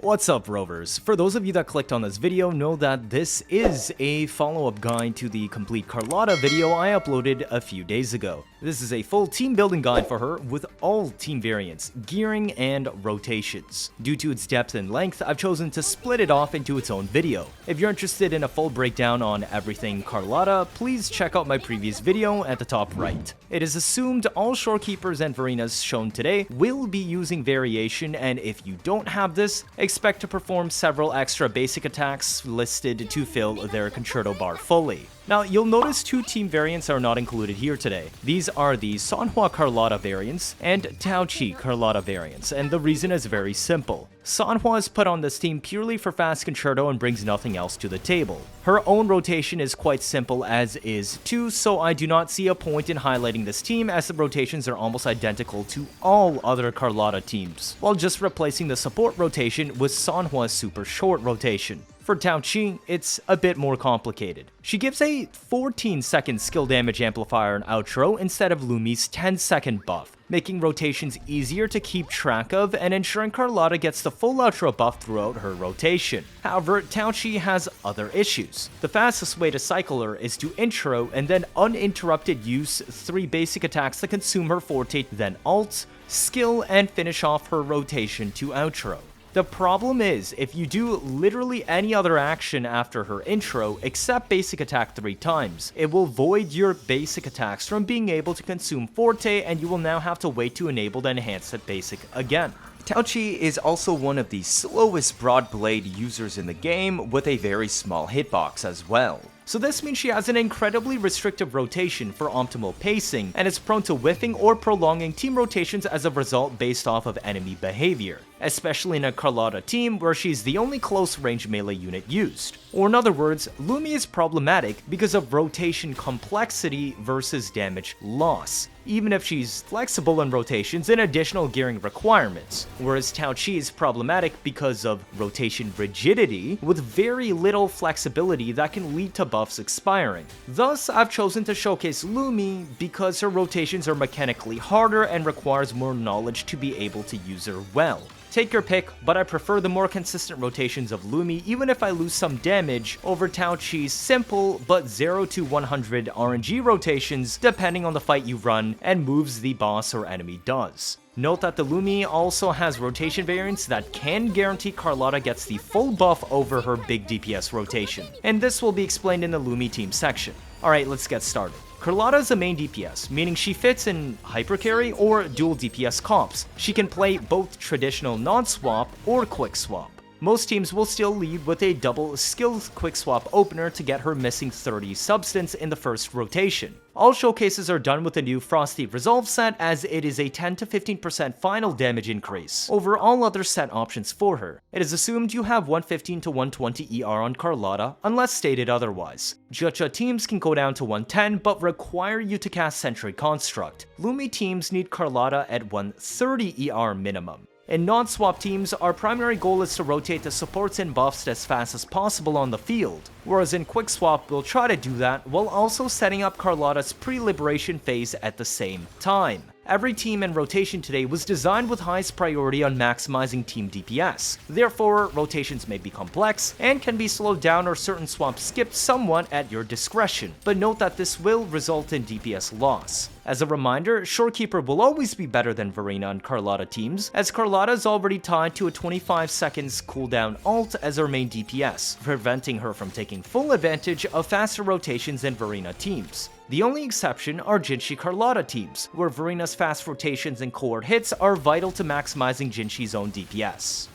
What's up, Rovers? For those of you that clicked on this video, know that this is a follow-up guide to the complete Carlotta video I uploaded a few days ago. This is a full team building guide for her with all team variants, gearing, and rotations. Due to its depth and length, I've chosen to split it off into its own video. If you're interested in a full breakdown on everything Carlotta, please check out my previous video at the top right. It is assumed all Shorekeepers and Verinas shown today will be using variation, and if you don't have this, expect to perform several extra basic attacks listed to fill their concerto bar fully. Now, you'll notice two team variants are not included here today. These are the Sanhua Carlotta variants and Taoqi Carlotta variants, and the reason is very simple. Sanhua is put on this team purely for fast concerto and brings nothing else to the table. Her own rotation is quite simple as is too, so I do not see a point in highlighting this team as the rotations are almost identical to all other Carlotta teams, while just replacing the support rotation with Sanhua's super short rotation. For Taoqi, it's a bit more complicated. She gives a 14-second skill damage amplifier and outro instead of Lumi's 10-second buff, making rotations easier to keep track of and ensuring Carlotta gets the full outro buff throughout her rotation. However, Taoqi has other issues. The fastest way to cycle her is to intro and then uninterrupted use 3 basic attacks that consume her forte, then ult, skill, and finish off her rotation to outro. The problem is, if you do literally any other action after her intro except basic attack 3 times, it will void your basic attacks from being able to consume forte, and you will now have to wait to enable the enhanced basic again. Taoqi is also one of the slowest broad blade users in the game, with a very small hitbox as well. So this means she has an incredibly restrictive rotation for optimal pacing, and is prone to whiffing or prolonging team rotations as a result based off of enemy behavior, especially in a Carlotta team where she's the only close-range melee unit used. Or in other words, Lumi is problematic because of rotation complexity versus damage loss, even if she's flexible in rotations and additional gearing requirements, whereas Taoqi is problematic because of rotation rigidity with very little flexibility that can lead to buffs expiring. Thus, I've chosen to showcase Lumi because her rotations are mechanically harder and requires more knowledge to be able to use her well. Take your pick, but I prefer the more consistent rotations of Lumi even if I lose some damage over Taoqi's simple but 0 to 100 RNG rotations depending on the fight you run and moves the boss or enemy does. Note that the Lumi also has rotation variants that can guarantee Carlotta gets the full buff over her big DPS rotation, and this will be explained in the Lumi team section. Alright, let's get started. Carlotta is a main DPS, meaning she fits in Hypercarry or dual DPS comps. She can play both traditional non-swap or Quickswap. Most teams will still lead with a double skilled Quickswap opener to get her missing 30 substance in the first rotation. All showcases are done with the new Frosty Resolve set, as it is a 10 to 15% final damage increase over all other set options for her. It is assumed you have 115 to 120 ER on Carlotta, unless stated otherwise. Zhezhi teams can go down to 110 but require you to cast Sentry Construct. Lumi teams need Carlotta at 130 ER minimum. In non-swap teams, our primary goal is to rotate the supports and buffs as fast as possible on the field, whereas in Quickswap we'll try to do that while also setting up Carlotta's pre-liberation phase at the same time. Every team and rotation today was designed with highest priority on maximizing team DPS. Therefore, rotations may be complex and can be slowed down or certain swaps skipped somewhat at your discretion, but note that this will result in DPS loss. As a reminder, Shorekeeper will always be better than Verina and Carlotta teams, as Carlotta is already tied to a 25 seconds cooldown ult as her main DPS, preventing her from taking full advantage of faster rotations than Verina teams. The only exception are Jinhsi Carlotta teams, where Verina's fast rotations and cohort hits are vital to maximizing Jinhsi's own DPS.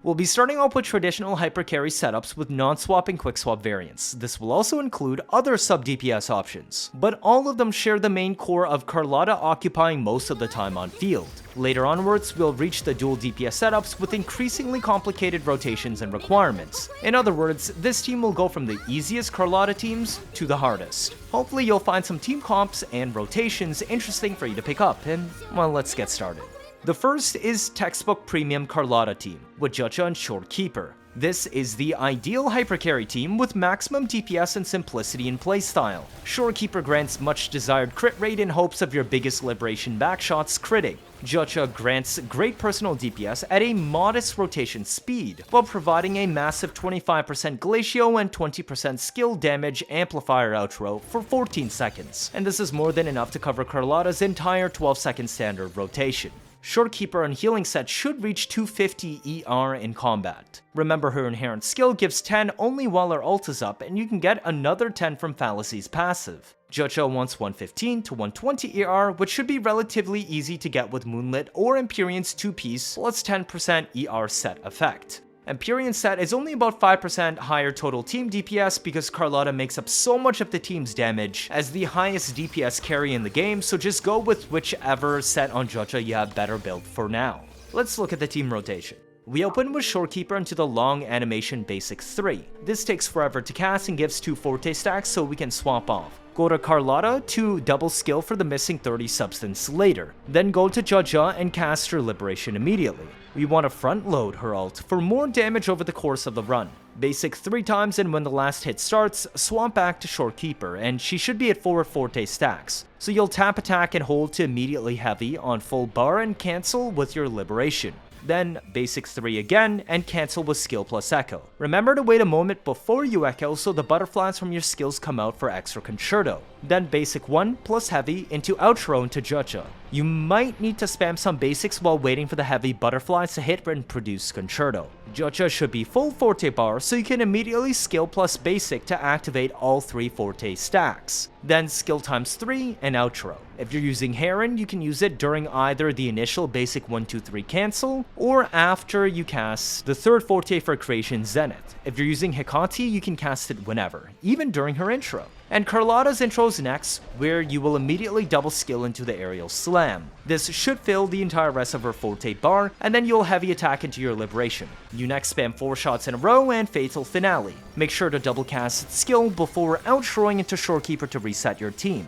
We'll be starting off with traditional Hypercarry setups with non-swap and Quickswap variants. This will also include other sub-DPS options, but all of them share the main core of Carlotta occupying most of the time on field. Later onwards, we'll reach the dual DPS setups with increasingly complicated rotations and requirements. In other words, this team will go from the easiest Carlotta teams to the hardest. Hopefully you'll find some team comps and rotations interesting for you to pick up, and well, let's get started. The first is textbook premium Carlotta team, with Zhezhi and Shorekeeper. This is the ideal Hypercarry team with maximum DPS and simplicity in playstyle. Shorekeeper grants much desired crit rate in hopes of your biggest liberation backshots critting. Zhezhi grants great personal DPS at a modest rotation speed, while providing a massive 25% glacio and 20% skill damage amplifier outro for 14 seconds, and this is more than enough to cover Carlotta's entire 12-second standard rotation. Shorekeeper and healing set should reach 250 ER in combat. Remember, her inherent skill gives 10 only while her ult is up, and you can get another 10 from Fallacy's passive. Zhezhi wants 115 to 120 ER, which should be relatively easy to get with Moonlit or Empyrean's 2-piece plus 10% ER set effect. Empyrean set is only about 5% higher total team DPS because Carlotta makes up so much of the team's damage as the highest DPS carry in the game, so just go with whichever set on Zhezhi you have better build for now. Let's look at the team rotation. We open with Shorekeeper into the long animation basic 3. This takes forever to cast and gives 2 forte stacks so we can swap off. Go to Carlotta to double skill for the missing 30 substance later. Then go to Zhezhi and cast her liberation immediately. We want to front load her ult for more damage over the course of the run. Basic 3 times, and when the last hit starts, swap back to Shorekeeper and she should be at 4 forte stacks. So you'll tap attack and hold to immediately heavy on full bar and cancel with your liberation. Then basic 3 again and cancel with skill plus echo. Remember to wait a moment before you echo so the butterflies from your skills come out for extra concerto. Then basic 1 plus heavy into outro into Zhezhi. You might need to spam some basics while waiting for the heavy butterflies to hit and produce concerto. Zhezhi should be full forte bar so you can immediately skill plus basic to activate all 3 forte stacks. Then skill times 3 and outro. If you're using Heron, you can use it during either the initial basic 1, 2, 3 cancel or after you cast the 3rd forte for Creation Zenith. If you're using Hecate, you can cast it whenever, even during her intro. And Carlotta's intro is next, where you will immediately double skill into the aerial slam. This should fill the entire rest of her forte bar, and then you'll heavy attack into your liberation. You next spam 4 shots in a row and fatal finale. Make sure to double cast skill before outroing into Shorekeeper to reset your team.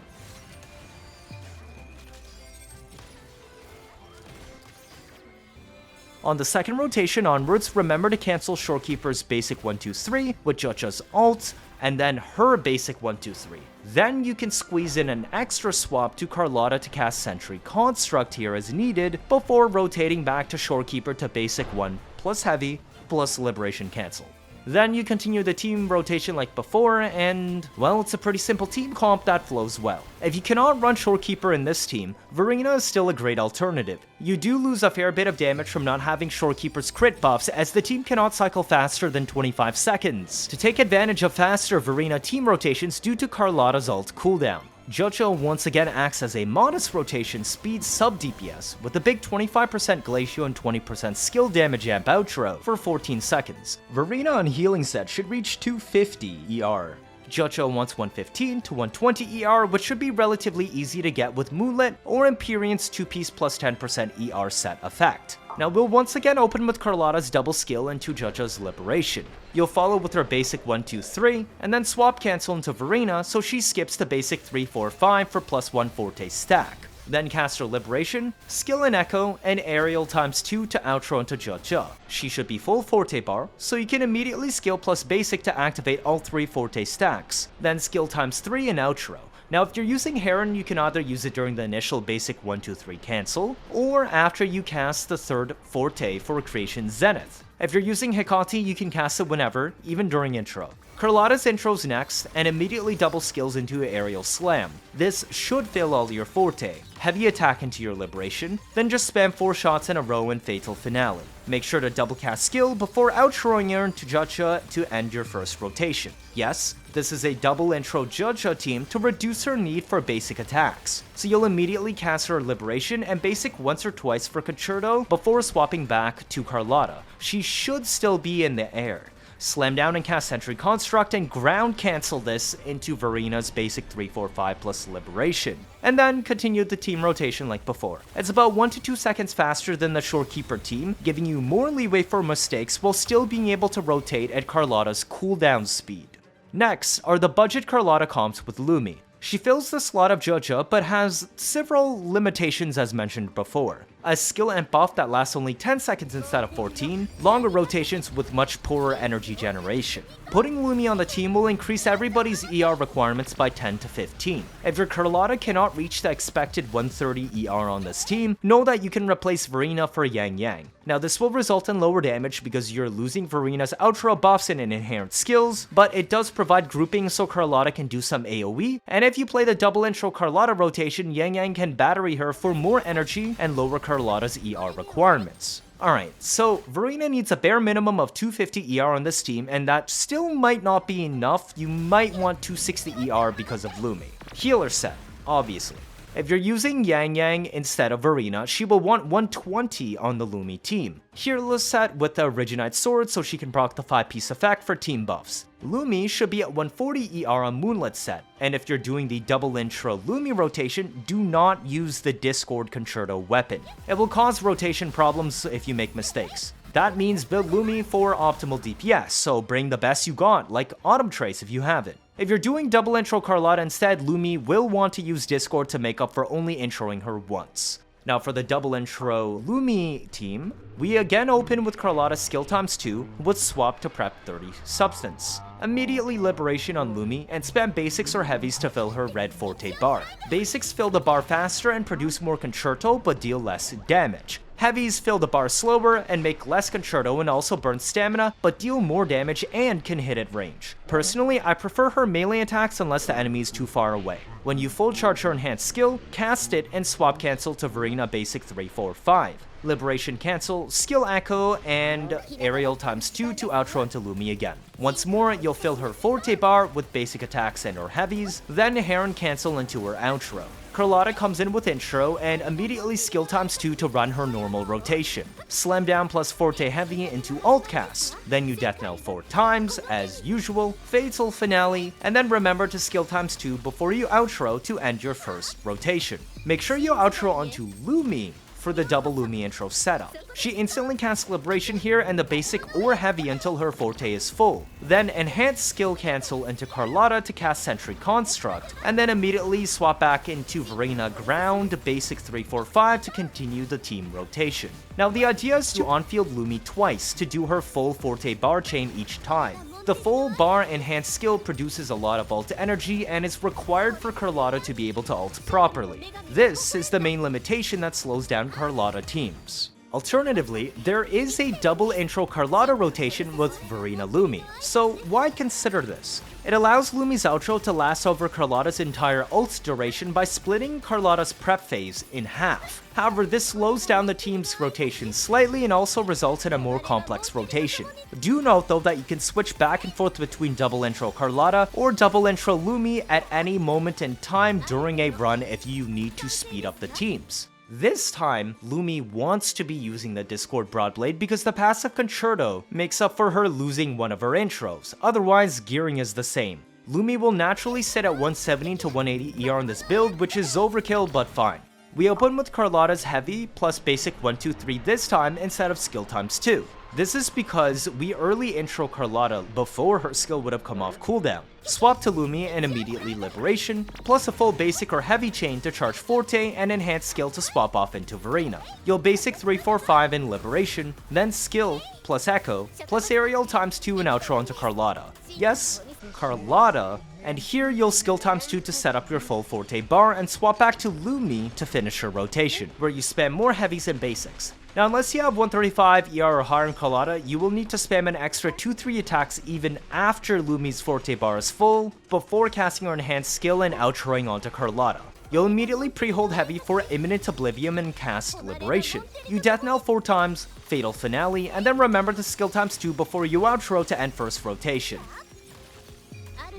On the second rotation onwards, remember to cancel Shorekeeper's basic 1, 2, 3 with Zhezhi's ult, and then her basic 1, 2, 3. Then you can squeeze in an extra swap to Carlotta to cast Sentry Construct here as needed, before rotating back to Shorekeeper to basic 1 plus heavy plus liberation cancel. Then you continue the team rotation like before, and, well, it's a pretty simple team comp that flows well. If you cannot run Shorekeeper in this team, Verina is still a great alternative. You do lose a fair bit of damage from not having Shorekeeper's crit buffs, as the team cannot cycle faster than 25 seconds. To take advantage of faster Verina team rotations due to Carlotta's ult cooldown, Zhezhi once again acts as a modest rotation speed sub DPS with a big 25% glacio and 20% skill damage amp outro for 14 seconds. Verina on healing set should reach 250 ER. Zhezhi wants 115 to 120 ER, which should be relatively easy to get with Moonlit or Empyrean's 2-piece plus 10% ER set effect. Now we'll once again open with Carlotta's double skill into Zhezhi's liberation. You'll follow with her basic 1, 2, 3, and then swap cancel into Verina so she skips the basic 3, 4, 5 for plus 1 forte stack. Then cast her liberation, skill and echo, and aerial times 2 to outro into Zhezhi. She should be full forte bar, so you can immediately skill plus basic to activate all 3 forte stacks. Then skill times 3 and outro. Now if you're using Heron, you can either use it during the initial basic 1, 2, 3 cancel, or after you cast the 3rd forte for Creation Zenith. If you're using Hecate, you can cast it whenever, even during intro. Carlotta's intro's next, and immediately double skills into Aerial Slam. This should fill all your forte. Heavy attack into your liberation, then just spam 4 shots in a row in Fatal Finale. Make sure to double cast skill before outroing her into Zhezhi to end your first rotation. Yes, this is a double intro Zhezhi team to reduce her need for basic attacks, so you'll immediately cast her liberation and basic once or twice for Concerto before swapping back to Carlotta. She should still be in the air. Slam down and cast Sentry Construct and ground cancel this into Verina's basic 3, 4, 5 plus liberation. And then continue the team rotation like before. It's about 1 to 2 seconds faster than the Shorekeeper team, giving you more leeway for mistakes while still being able to rotate at Carlotta's cooldown speed. Next are the budget Carlotta comps with Lumi. She fills the slot of Zhezhi but has several limitations as mentioned before. A skill and buff that lasts only 10 seconds instead of 14, longer rotations with much poorer energy generation. Putting Lumi on the team will increase everybody's ER requirements by 10 to 15. If your Carlotta cannot reach the expected 130 ER on this team, know that you can replace Verina for Yangyang. Now this will result in lower damage because you're losing Verina's outro buffs and inherent skills, but it does provide grouping so Carlotta can do some AoE, and if you play the double intro Carlotta rotation, Yangyang can battery her for more energy and lower Carlotta's ER requirements. Alright, so Verina needs a bare minimum of 250 ER on this team, and that still might not be enough. You might want 260 ER because of Lumi. Healer set, obviously. If you're using Yangyang instead of Verina, she will want 120 on the Lumi team. Healer set with the Originite Sword so she can proc the 5-piece effect for team buffs. Lumi should be at 140 ER on Moonlit set, and if you're doing the double intro Lumi rotation, do not use the Discord Concerto weapon. It will cause rotation problems if you make mistakes. That means build Lumi for optimal DPS, so bring the best you got, like Autumn Trace if you have it. If you're doing double intro Carlotta instead, Lumi will want to use Discord to make up for only introing her once. Now for the double intro Lumi team, we again open with Carlotta skill times 2 with swap to prep 30 substance. Immediately liberation on Lumi and spam basics or heavies to fill her red forte bar. Basics fill the bar faster and produce more concerto but deal less damage. Heavies fill the bar slower and make less concerto and also burn stamina, but deal more damage and can hit at range. Personally, I prefer her melee attacks unless the enemy is too far away. When you full charge her enhanced skill, cast it and swap cancel to Verina basic 3-4-5. Liberation cancel, skill echo, and aerial times 2 to outro into Lumi again. Once more, you'll fill her forte bar with basic attacks and or heavies, then Heron cancel into her outro. Carlotta comes in with intro and immediately skill times 2 to run her normal rotation. Slam down plus forte heavy into alt cast. Then you death knell 4 times, as usual, fatal finale, and then remember to skill times 2 before you outro to end your first rotation. Make sure you outro onto Lumi for the double Lumi intro setup. She instantly casts Liberation here and the basic or heavy until her forte is full. Then enhance skill cancel into Carlotta to cast Sentry Construct, and then immediately swap back into Verina ground basic 3-4-5 to continue the team rotation. Now the idea is to on-field Lumi twice to do her full forte bar chain each time. The full bar enhanced skill produces a lot of ult energy and is required for Carlotta to be able to ult properly. This is the main limitation that slows down Carlotta teams. Alternatively, there is a double intro Carlotta rotation with Verina Lumi, so why consider this? It allows Lumi's outro to last over Carlotta's entire ult duration by splitting Carlotta's prep phase in half. However, this slows down the team's rotation slightly and also results in a more complex rotation. Do note though that you can switch back and forth between double intro Carlotta or double intro Lumi at any moment in time during a run if you need to speed up the teams. This time, Lumi wants to be using the Discord Broadblade because the passive Concerto makes up for her losing one of her intros, otherwise gearing is the same. Lumi will naturally sit at 170 to 180 ER on this build, which is overkill but fine. We open with Carlotta's heavy plus basic 1-2-3 this time instead of skill times 2. This is because we early intro Carlotta before her skill would have come off cooldown. Swap to Lumi and immediately Liberation, plus a full basic or heavy chain to charge Forte and enhance skill to swap off into Verina. You'll basic 3-4-5 in Liberation, then skill, plus echo, plus aerial times 2 and outro onto Carlotta. Yes, Carlotta, and here you'll skill times 2 to set up your full Forte bar and swap back to Lumi to finish your rotation, where you spam more heavies and basics. Now unless you have 135 ER or higher in Carlotta, you will need to spam an extra 2-3 attacks even after Lumi's Forte bar is full, before casting her enhanced skill and outroing onto Carlotta. You'll immediately pre-hold heavy for Imminent Oblivion and cast Liberation. You death knell 4 times, Fatal Finale, and then remember to skill times 2 before you outro to end first rotation.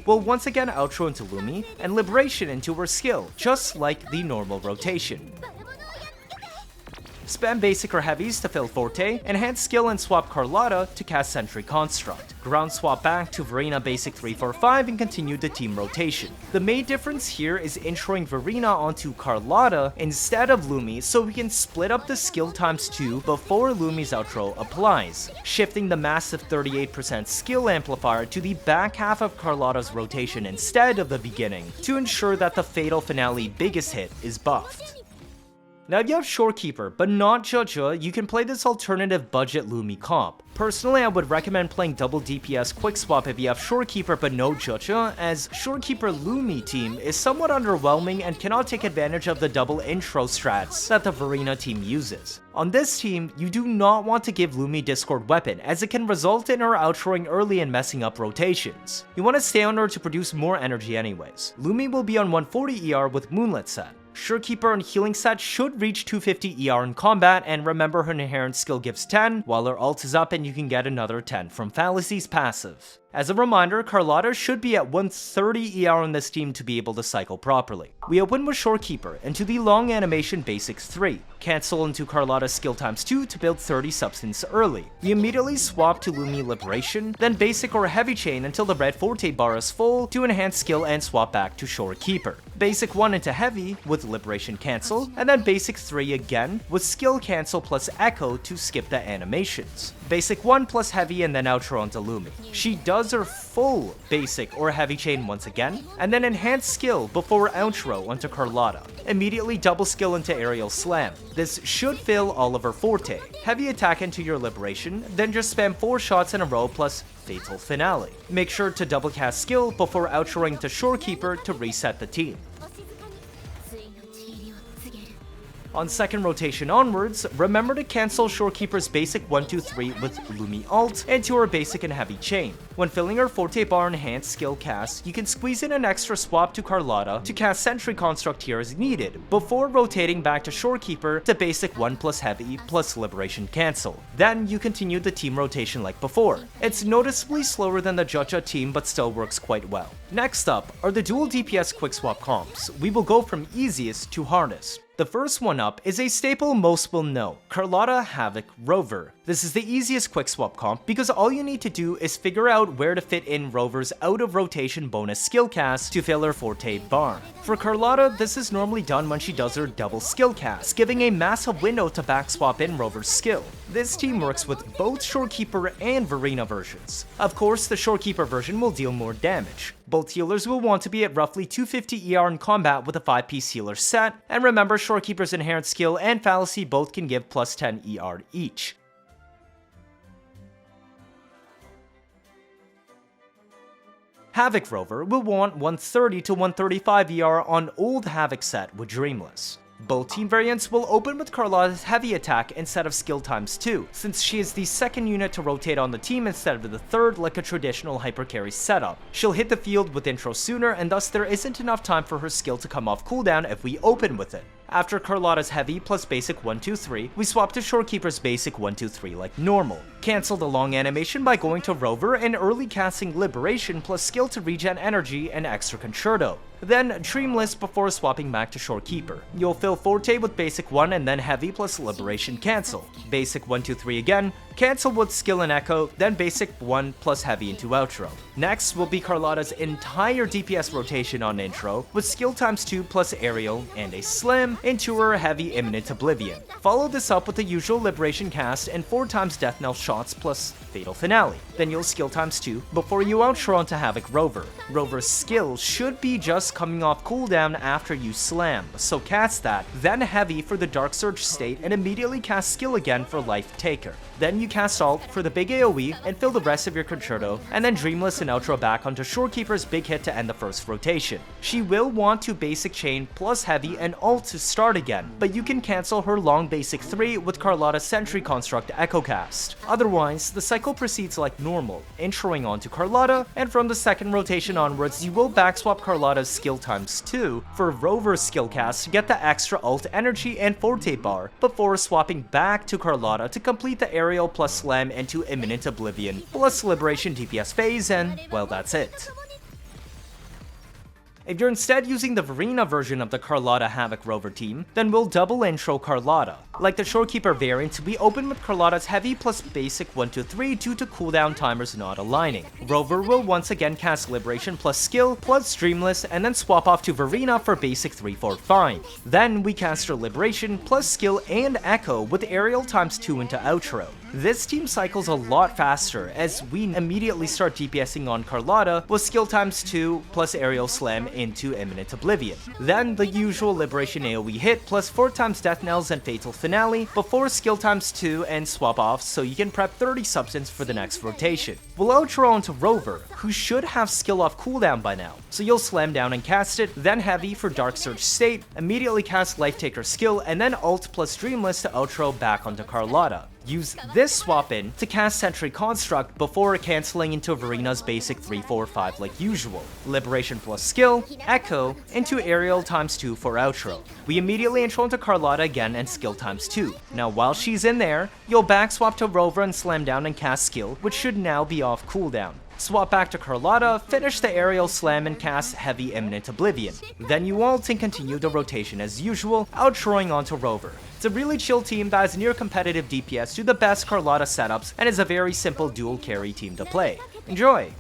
We'll once again outro into Lumi, and Liberation into her skill, just like the normal rotation. Spam basic or heavies to fill Forte, enhance skill and swap Carlotta to cast Sentry Construct. Ground swap back to Verina basic 3-4-5 and continue the team rotation. The main difference here is introing Verina onto Carlotta instead of Lumi so we can split up the skill ×2 before Lumi's outro applies, shifting the massive 38% skill amplifier to the back half of Carlotta's rotation instead of the beginning to ensure that the fatal finale biggest hit is buffed. Now if you have Shorekeeper, but not Zhezhi, you can play this alternative budget Lumi comp. Personally, I would recommend playing double DPS Quickswap if you have Shorekeeper but no Zhezhi, as Shorekeeper Lumi team is somewhat underwhelming and cannot take advantage of the double intro strats that the Verina team uses. On this team, you do not want to give Lumi Discord Weapon, as it can result in her outroing early and messing up rotations. You want to stay on her to produce more energy anyways. Lumi will be on 140 ER with Moonlit set. Shorekeeper and Healing set should reach 250 ER in combat, and remember her inherent skill gives 10, while her ult is up and you can get another 10 from Fallacy's passive. As a reminder, Carlotta should be at 130 ER on this team to be able to cycle properly. We open with Shorekeeper into the long animation basics 3, cancel into Carlotta's skill ×2 to build 30 substance early. We immediately swap to Lumi Liberation, then basic or heavy chain until the red Forte bar is full to enhance skill and swap back to Shorekeeper. Basic 1 into heavy with Liberation cancel, and then basic 3 again with skill cancel plus echo to skip the animations. Basic 1 plus heavy and then outro onto Lumi. She does her full basic or heavy chain once again, and then enhance skill before outro onto Carlotta. Immediately double skill into aerial slam. This should fill all of her Forte. Heavy attack into your Liberation, then just spam 4 shots in a row plus fatal finale. Make sure to double cast skill before outroing to Shorekeeper to reset the team. On second rotation onwards, remember to cancel Shorekeeper's basic 1-2-3 with Lumi ult into her basic and heavy chain. When filling her Forte bar enhanced skill cast, you can squeeze in an extra swap to Carlotta to cast Sentry Construct here as needed, before rotating back to Shorekeeper to basic 1 plus heavy plus Liberation cancel. Then you continue the team rotation like before. It's noticeably slower than the Zhezhi team but still works quite well. Next up are the dual DPS Quickswap comps. We will go from easiest to hardest. The first one up is a staple most will know, Carlotta, Havoc, Rover. This is the easiest Quickswap comp because all you need to do is figure out where to fit in Rover's out of rotation bonus skill cast to fill her Forte bar. For Carlotta, this is normally done when she does her double skill cast, giving a massive window to backswap in Rover's skill. This team works with both Shorekeeper and Verina versions. Of course, the Shorekeeper version will deal more damage. Both healers will want to be at roughly 250 ER in combat with a 5-piece healer set, and remember Shorekeeper's inherent skill and Fallacy both can give plus 10 ER each. Havoc Rover will want 130 to 135 ER on old Havoc set with Dreamless. Both team variants will open with Carlotta's heavy attack instead of skill ×2, since she is the second unit to rotate on the team instead of the third like a traditional Hypercarry setup. She'll hit the field with intro sooner, and thus there isn't enough time for her skill to come off cooldown if we open with it. After Carlotta's heavy plus basic 1-2-3, we swap to Shorekeeper's basic 1-2-3 like normal. Cancel the long animation by going to Rover and early casting Liberation plus skill to regen energy and extra concerto. Then Dreamless before swapping back to Shorekeeper. You'll fill Forte with basic 1 and then heavy plus Liberation cancel. Basic 1-2-3 again, cancel with skill and echo, then basic 1 plus heavy into outro. Next will be Carlotta's entire DPS rotation on intro, with skill ×2 plus aerial and a slim into her heavy imminent oblivion. Follow this up with the usual Liberation cast and 4 times death knell shots plus fatal finale. Then you'll skill ×2 before you outro onto Havoc Rover. Rover's skill should be just coming off cooldown after you slam, so cast that, then heavy for the Dark Surge state and immediately cast skill again for Life Taker. Then you cast ult for the big AoE and fill the rest of your concerto, and then Dreamless and outro back onto Shorekeeper's big hit to end the first rotation. She will want to basic chain plus heavy and ult to start again, but you can cancel her long basic 3 with Carlotta's Sentry Construct Echo Cast. Otherwise, the cycle proceeds like normal, introing onto Carlotta, and from the second rotation onwards you will backswap Carlotta's skill ×2 for Rover's skill cast to get the extra ult energy and Forte bar, before swapping back to Carlotta to complete the aerial plus slam into imminent oblivion, plus Liberation DPS phase, and well, that's it. If you're instead using the Verina version of the Carlotta Havoc Rover team, then we'll double intro Carlotta. Like the Shorekeeper variant, we open with Carlotta's heavy plus basic 1-3 due to cooldown timers not aligning. Rover will once again cast Liberation plus skill plus Streamless and then swap off to Verina for basic 3-4-5. Then we cast her Liberation plus skill and Echo with Aerial ×2 into outro. This team cycles a lot faster as we immediately start DPSing on Carlotta with skill ×2 plus Aerial Slam into Imminent Oblivion. Then the usual Liberation AoE hit plus 4 times Death Knells and Fatal Finale before skill ×2 and swap off so you can prep 30 substance for the next rotation. We'll outro onto Rover, who should have skill off cooldown by now, so you'll slam down and cast it, then heavy for Dark Surge state, immediately cast Life Taker skill, and then ult plus Dreamless to outro back onto Carlotta. Use this swap in to cast Sentry Construct before cancelling into Verina's basic 3-4-5 like usual. Liberation plus skill, Echo, into Aerial ×2 for outro. We immediately intro into Carlotta again and skill ×2. Now while she's in there, you'll back swap to Rover and slam down and cast skill, which should now be off cooldown. Swap back to Carlotta, finish the Aerial Slam and cast Heavy Imminent Oblivion. Then you ult and continue the rotation as usual, outroing onto Rover. It's a really chill team that has near competitive DPS to the best Carlotta setups and is a very simple dual carry team to play. Enjoy!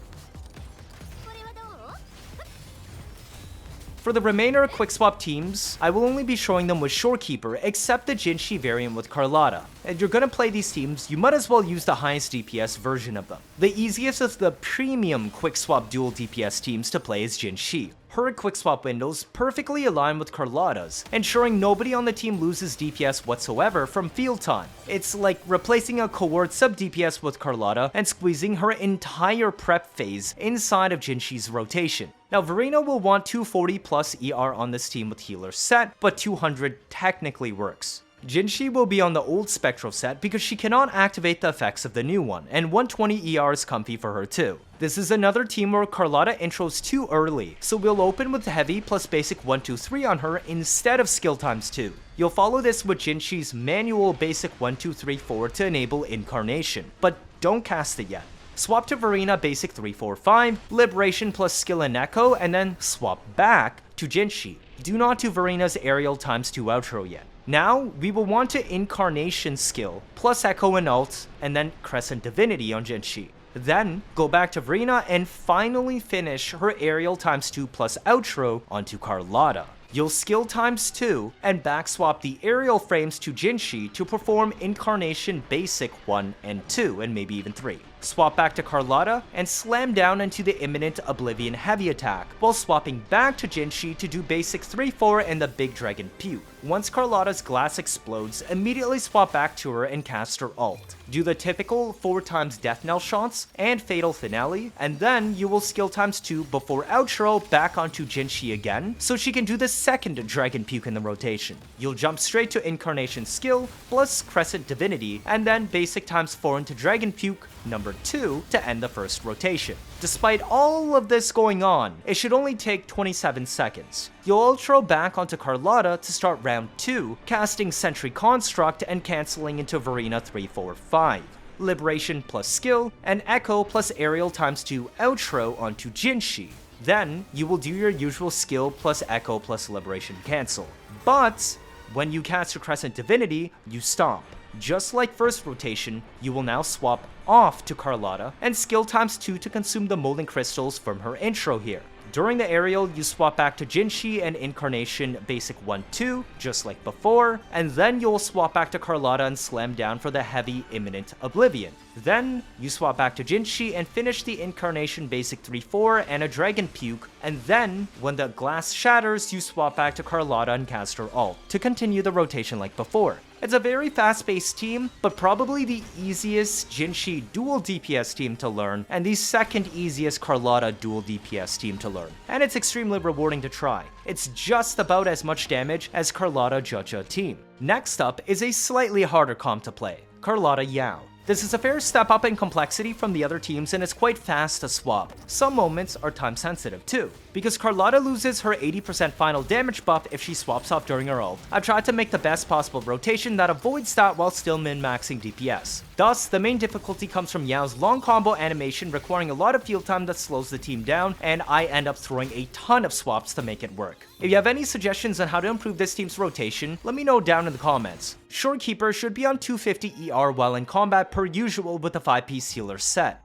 For the remainder Quickswap teams, I will only be showing them with Shorekeeper except the Jinhsi variant with Carlotta. If you're gonna play these teams, you might as well use the highest DPS version of them. The easiest of the premium Quickswap dual DPS teams to play is Jinhsi. Her Quickswap windows perfectly align with Carlotta's, ensuring nobody on the team loses DPS whatsoever from field time. It's like replacing a cohort sub DPS with Carlotta and squeezing her entire prep phase inside of Jinhsi's rotation. Now Verina will want 240 plus ER on this team with healer set, but 200 technically works. Jinhsi will be on the old Spectral set because she cannot activate the effects of the new one, and 120 ER is comfy for her too. This is another team where Carlotta intros too early, so we'll open with heavy plus basic 1-2-3 on her instead of skill ×2. You'll follow this with Jinhsi's manual basic 1-2-3-4 to enable Incarnation, but don't cast it yet. Swap to Verina basic 3-4-5, Liberation plus skill and Echo, and then swap back to Jinhsi. Do not do Verina's Aerial ×2 outro yet. Now, we will want to Incarnation skill, plus Echo and ult, and then Crescent Divinity on Jinhsi. Then, go back to Verina and finally finish her Aerial ×2 plus outro onto Carlotta. You'll skill ×2 and backswap the aerial frames to Jinhsi to perform Incarnation Basic 1 and 2, and maybe even 3. Swap back to Carlotta and slam down into the Imminent Oblivion heavy attack, while swapping back to Jinhsi to do basic 3-4 and the Big Dragon Puke. Once Carlotta's glass explodes, immediately swap back to her and cast her ult. Do the typical 4 times Death Knell shots and Fatal Finale, and then you will skill ×2 before outro back onto Jinhsi again, so she can do the second Dragon Puke in the rotation. You'll jump straight to Incarnation skill, plus Crescent Divinity, and then basic ×4 into Dragon Puke, number 2, to end the first rotation. Despite all of this going on, it should only take 27 seconds. You'll outro back onto Carlotta to start round 2, casting Sentry Construct and cancelling into Verina 3-4-5. Liberation plus skill, and Echo plus Aerial ×2 outro onto Jinhsi. Then, you will do your usual skill plus Echo plus Liberation cancel. But, when you cast your Crescent Divinity, you stomp. Just like first rotation, you will now swap off to Carlotta and skill ×2 to consume the Molten Crystals from her intro here. During the aerial, you swap back to Jinhsi and Incarnation basic 1-2, just like before, and then you'll swap back to Carlotta and slam down for the heavy Imminent Oblivion. Then, you swap back to Jinhsi and finish the Incarnation basic 3-4 and a Dragon Puke, and then, when the glass shatters, you swap back to Carlotta and cast her ult, to continue the rotation like before. It's a very fast-paced team, but probably the easiest Jinhsi dual DPS team to learn, and the second easiest Carlotta dual DPS team to learn. And it's extremely rewarding to try. It's just about as much damage as Carlotta Zhezhi team. Next up is a slightly harder comp to play, Carlotta Yao. This is a fair step up in complexity from the other teams and is quite fast to swap. Some moments are time sensitive too, because Carlotta loses her 80% final damage buff if she swaps off during her ult. I've tried to make the best possible rotation that avoids that while still min-maxing DPS. Thus, the main difficulty comes from Yao's long combo animation requiring a lot of field time that slows the team down, and I end up throwing a ton of swaps to make it work. If you have any suggestions on how to improve this team's rotation, let me know down in the comments. Shorekeeper should be on 250 ER while in combat per usual with the 5-piece healer set.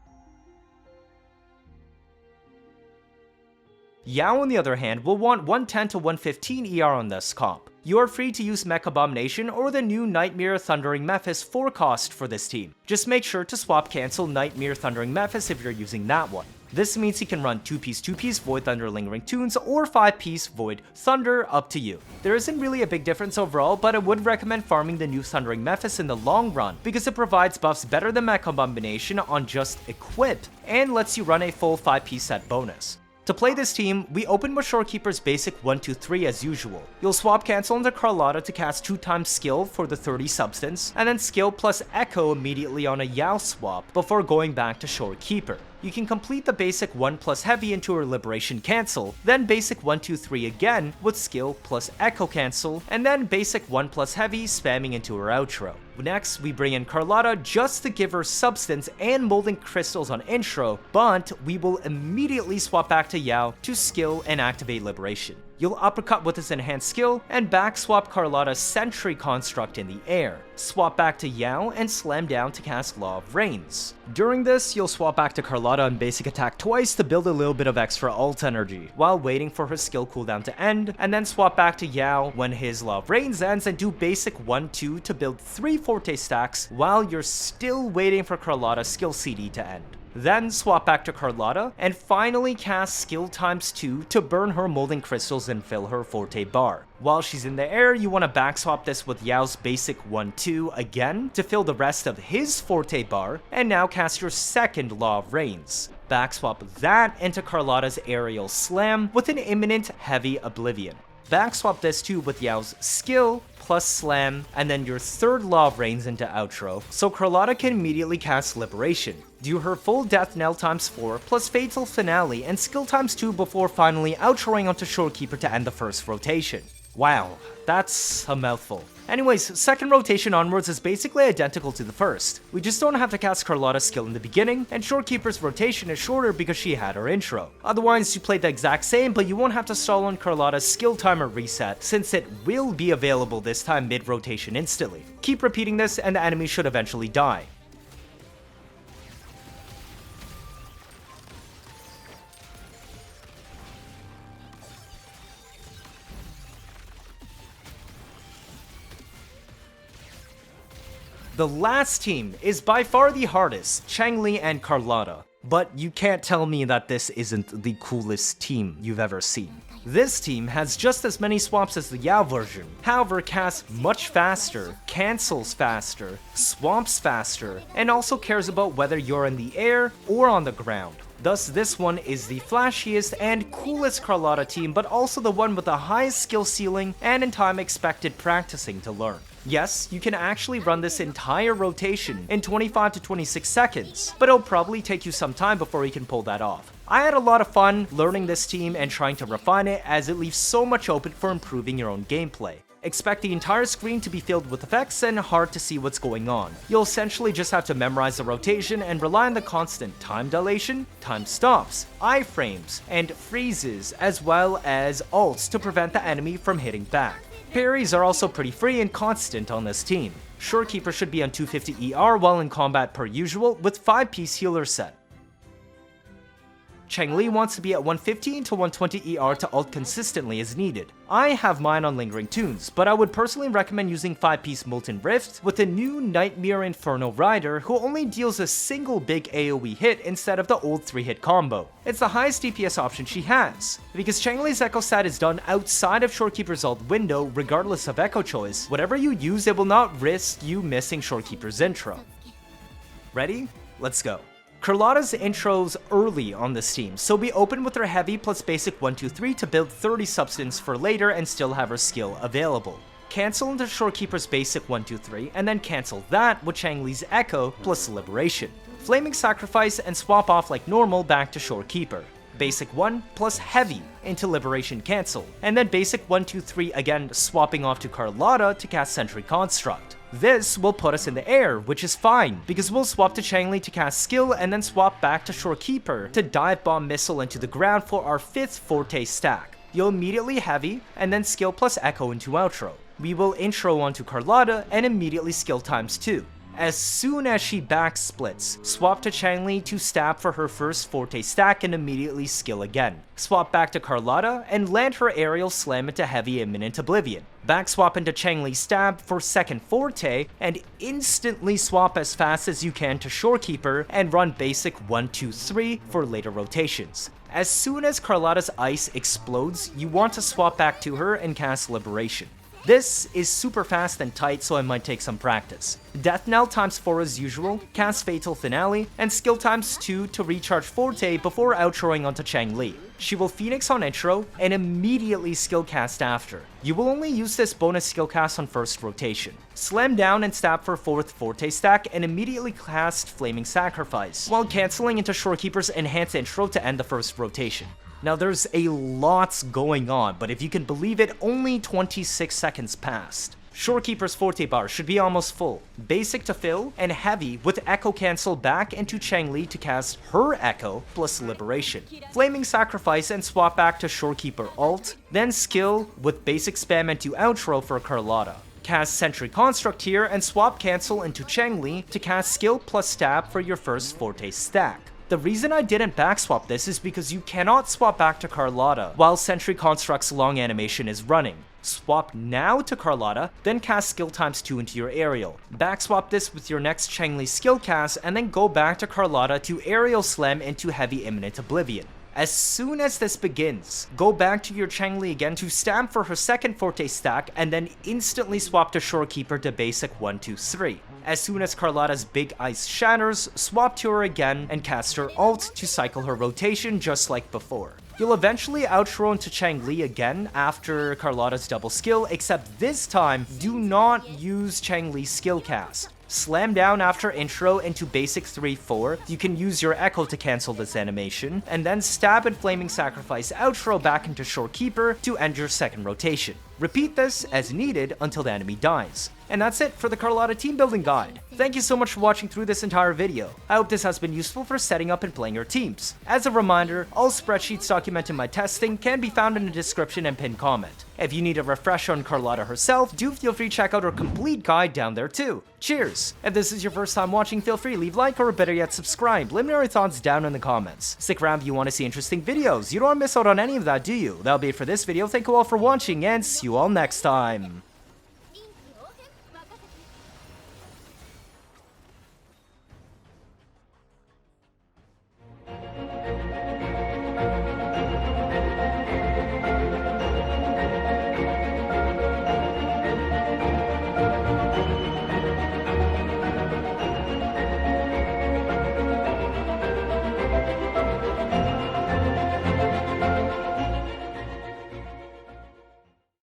Yao, on the other hand, will want 110 to 115 ER on this comp. You are free to use Mech Abomination or the new Nightmare Thundering Mephis 4 cost for this team. Just make sure to swap cancel Nightmare Thundering Mephis if you're using that one. This means he can run 2-piece Void Thunder Lingering Tunes or 5-piece Void Thunder, up to you. There isn't really a big difference overall, but I would recommend farming the new Thundering Mephis in the long run because it provides buffs better than Mech Abomination on just equip and lets you run a full 5-piece set bonus. To play this team, we open with Shorekeeper's basic 1-2-3 as usual. You'll swap cancel into Carlotta to cast 2x skill for the 30 substance, and then skill plus echo immediately on a Yao swap before going back to Shorekeeper. You can complete the basic 1 plus heavy into her liberation cancel, then basic 1-2-3 again with skill plus echo cancel, and then basic 1 plus heavy spamming into her outro. Next, we bring in Carlotta just to give her substance and molding crystals on intro, but we will immediately swap back to Yao to skill and activate liberation. You'll uppercut with his enhanced skill and back swap Carlotta's sentry construct in the air. Swap back to Yao and slam down to cast Law of Rains. During this, you'll swap back to Carlotta and basic attack twice to build a little bit of extra ult energy, while waiting for her skill cooldown to end, and then swap back to Yao when his Law of Rains ends and do basic 1-2 to build 3 Forte stacks while you're still waiting for Carlotta's skill CD to end. Then swap back to Carlotta, and finally cast skill times 2 to burn her molding crystals and fill her Forte bar. While she's in the air, you want to back swap this with Yao's basic 1-2 again to fill the rest of his Forte bar, and now cast your second Law of Rains. Back swap that into Carlotta's aerial slam with an imminent heavy oblivion. Back swap this too with Yao's skill plus slam, and then your third Law of Rains into outro, so Carlotta can immediately cast Liberation. Do her full death knell times 4 plus fatal finale and skill times 2 before finally outroing onto Shorekeeper to end the first rotation. Wow, that's a mouthful. Anyways, second rotation onwards is basically identical to the first. We just don't have to cast Carlotta's skill in the beginning, and Shorekeeper's rotation is shorter because she had her intro. Otherwise, you play the exact same, but you won't have to stall on Carlotta's skill timer reset, since it will be available this time mid-rotation instantly. Keep repeating this, and the enemy should eventually die. The last team is by far the hardest, Changli and Carlotta. But you can't tell me that this isn't the coolest team you've ever seen. This team has just as many swaps as the Yao version, however casts much faster, cancels faster, swamps faster, and also cares about whether you're in the air or on the ground. Thus, this one is the flashiest and coolest Carlotta team, but also the one with the highest skill ceiling and in time expected practicing to learn. Yes, you can actually run this entire rotation in 25 to 26 seconds, but it'll probably take you some time before you can pull that off. I had a lot of fun learning this team and trying to refine it, as it leaves so much open for improving your own gameplay. Expect the entire screen to be filled with effects and hard to see what's going on. You'll essentially just have to memorize the rotation and rely on the constant time dilation, time stops, iframes, and freezes, as well as ults to prevent the enemy from hitting back. Parries are also pretty free and constant on this team. Shorekeeper should be on 250 ER while in combat per usual with 5-piece healer set. Changli wants to be at 115 to 120 ER to ult consistently as needed. I have mine on Lingering Tunes, but I would personally recommend using 5-piece Molten Rift with the new Nightmare Inferno Rider, who only deals a single big AoE hit instead of the old 3-hit combo. It's the highest DPS option she has. Because Changli's Echo stat is done outside of Shorekeeper's ult window regardless of Echo choice, whatever you use, it will not risk you missing Shorekeeper's intro. Ready? Let's go. Carlotta's intro's early on this team, so we open with her heavy plus basic 1-2-3 to build 30 substance for later and still have her skill available. Cancel into Shorekeeper's basic 1-2-3 and then cancel that with Changli's Echo plus Liberation. Flaming Sacrifice and swap off like normal back to Shorekeeper. basic 1 plus heavy into Liberation Cancel, and then basic 1, 2, 3 again, swapping off to Carlotta to cast Sentry Construct. This will put us in the air, which is fine, because we'll swap to Changli to cast skill and then swap back to Shorekeeper to dive bomb missile into the ground for our 5th Forte stack. You'll immediately heavy, and then skill plus echo into outro. We will intro onto Carlotta and immediately skill times 2. As soon as she back splits, swap to Changli to stab for her first Forte stack and immediately skill again. Swap back to Carlotta and land her aerial slam into heavy imminent oblivion. Back swap into Changli stab for second Forte and instantly swap as fast as you can to Shorekeeper and run basic 1, 2, 3 for later rotations. As soon as Carlotta's ice explodes, you want to swap back to her and cast Liberation. This is super fast and tight, so I might take some practice. Death Knell times 4 as usual, cast Fatal Finale, and skill times 2 to recharge Forte before outroing onto Changli. She will Phoenix on intro, and immediately skill cast after. You will only use this bonus skill cast on first rotation. Slam down and stab for 4th Forte stack, and immediately cast Flaming Sacrifice, while cancelling into Shorekeeper's enhanced intro to end the first rotation. Now there's a lot going on, but if you can believe it, only 26 seconds passed. Shorekeeper's Forte bar should be almost full. Basic to fill, and heavy with Echo cancel back into Changli to cast her Echo plus Liberation. Flaming Sacrifice and swap back to Shorekeeper ult, then skill with basic spam into outro for Carlotta. Cast Sentry Construct here and swap cancel into Changli to cast skill plus stab for your first Forte stack. The reason I didn't backswap this is because you cannot swap back to Carlotta while Sentry Construct's long animation is running. Swap now to Carlotta, then cast skill times 2 into your aerial. Backswap this with your next Changli skill cast and then go back to Carlotta to aerial slam into heavy imminent oblivion. As soon as this begins, go back to your Changli again to stab for her second Forte stack and then instantly swap to Shorekeeper to basic 1, 2, 3. As soon as Carlotta's big ice shatters, swap to her again and cast her ult to cycle her rotation just like before. You'll eventually outro into Changli again after Carlotta's double skill, except this time, do not use Changli's skill cast. Slam down after intro into basic 3-4, you can use your echo to cancel this animation, and then stab and Flaming Sacrifice outro back into Shorekeeper to end your second rotation. Repeat this as needed until the enemy dies. And that's it for the Carlotta team building guide. Thank you so much for watching through this entire video. I hope this has been useful for setting up and playing your teams. As a reminder, all spreadsheets documenting my testing can be found in the description and pinned comment. If you need a refresher on Carlotta herself, do feel free to check out her complete guide down there too. Cheers! If this is your first time watching, feel free to leave a like or better yet subscribe. Let me know your thoughts down in the comments. Stick around if you want to see interesting videos. You don't want to miss out on any of that, do you? That'll be it for this video. Thank you all for watching and see you all next time.